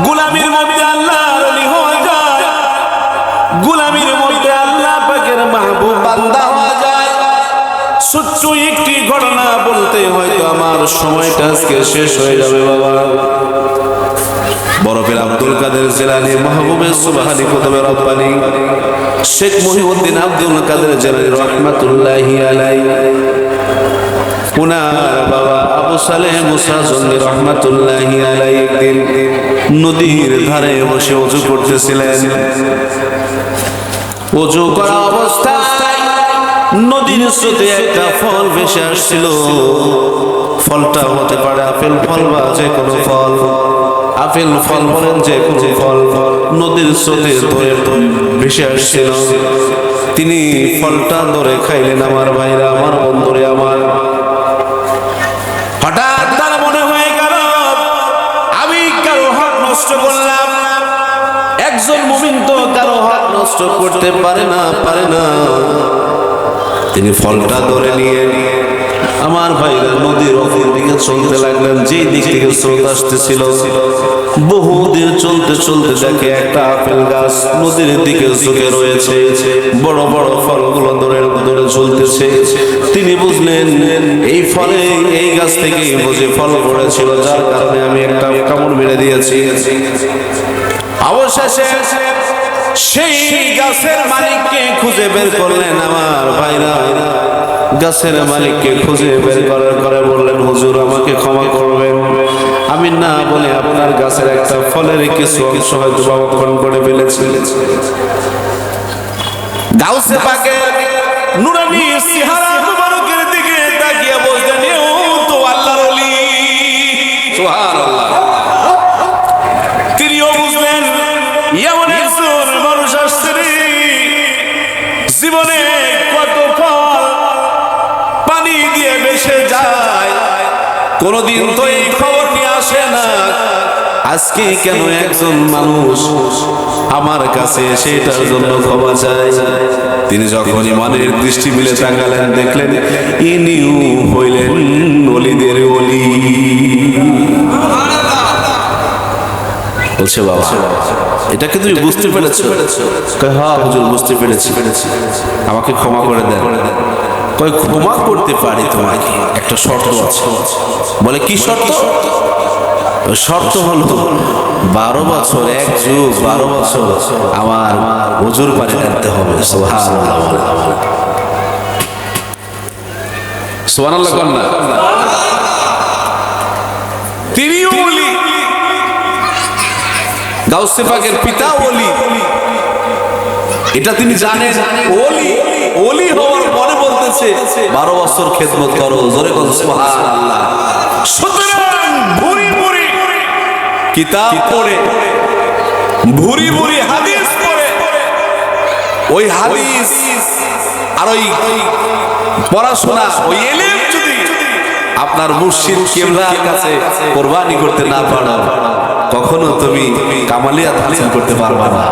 গোলামির মধ্যে আল্লাহর ওলি হওয়া যায়, গোলামির মধ্যে আল্লাহ পাকের মাহবুব বান্দা হওয়া যায়। ছোট্ট একটি ঘটনা বলতে হয়তো আমার সময়টা আজকে শেষ হয়ে যাবে বাবা। বরফের আব্দুল কাদের জিলানী, মাহবুবে সুবহানী কুতুবে রব্বানী শেখ মহিউদ্দিন আব্দুল কাদের জিলানী রাহমাতুল্লাহি আলাইহি, উনার বাবা আবু সালেহ মুসা জঙ্গি রাহমাতুল্লাহি আলাইহি একদিন নদীর ধারে বসে ওযু করতেছিলেন। ওযু করা অবস্থায় নদীর স্রোতে একটা ফল ভেসে আসছিল। ফলটা হতে পারে আপেল ফল বা যে কোনো ফল, আপেল ফল বলেন যে কোনো ফল, নদীর স্রোতে ধরে ভেসে আসছিল। তিনি ফলটা ধরে খাইলেন। আমার ভাইরা, আমার বন্ধুরে আমার, হঠাৎ তার মনে হয়ে গেল আমি কারো হক নষ্ট করলাম। একজন মুমিন তো কারো হক নষ্ট করতে পারে না। তিনি ফলটা ধরে নিয়ে আমার ভাইরা নদীর অপর দিকে চলতে লাগলেন। যেই দিক থেকে স্রোত আসতেছিল, বহুদিন চলতে চলতে দেখে একটা আপেল গাছ নদীর দিকে ঝুঁকে রয়েছে, বড় বড় ফলগুলো ধরে ধরে চলতেছে। তিনি বুঝলেন এই ফলে, এই গাছ থেকে বুঝে ফল পড়েছিল, যার কারণে আমি একটা কামড় মেরে দিয়েছি। অবশেষে সেই গাছের মালিককে খুঁজে বের করলেন। আমার ভাইরা, গাছের মালিককে খুঁজে বের করার পরে বললেন, হুজুর আমাকে ক্ষমা করবেন, আমি না বলে আপনার গাছের একটা ফলের কিছু অংশ হয়তো অপহরণ করে ফেলেছি। গাউসে পাকের নূরানী চেহারা মুবারকের দিকে তাকিয়ে বললেন, ও তো আল্লাহর ওলি, সুবহানাল্লাহ। তিনিও বুঝলেন এমন একজন মানুষ আসছে, জীবনে কত ফল পানি দিয়ে ভেসে যায়, কোনদিন তো এই খবর নিয়ে আসে না। আজকে কেন একজন মানুষ আমার কাছে সেটার জন্য ক্ষমা চায়? তিনি যখন ইমানের দৃষ্টি মিলে তাকালেন, দেখলেন ইনিও হইলেন ওলিদের ওলি। বলছে, বাবা এটাকে তুমি বুঝতে পেরেছো? হ্যাঁ হুজুর বুঝতে পেরেছি, আমাকে ক্ষমা করে দেন। কই ক্ষমা করতে পারি তোমাকে, একটা শর্ত আছে। বলে কি শর্ত? শর্ত হলো 12 বছর, 1 যুগ 12 বছর আমার হুজুর পানি টানতে হবে। সুবহানাল্লাহ, সুবহানাল্লাহ কন্যা। তিনিও ওলি, গাউসে পাকের পিতা ওলি, এটা তিনি জানেন। ওলি ওলি হওয়ার পরে বলতেছে 12 বছর খেদমত করো, জোরে বলো সুবহানাল্লাহ। সুতরাং ভুরি ভুরি কিতাব পড়ে, ভুরি ভুরি হাদিস পড়ে, ওই হাদিস আর ওই পড়াশোনা, ওই ইলম যদি আপনার মুর্শিদ কিবলার কাছে কুরবানি করতে না পারো, কখনো তুমি কামালিয়াত হাসিল করতে পারবে না।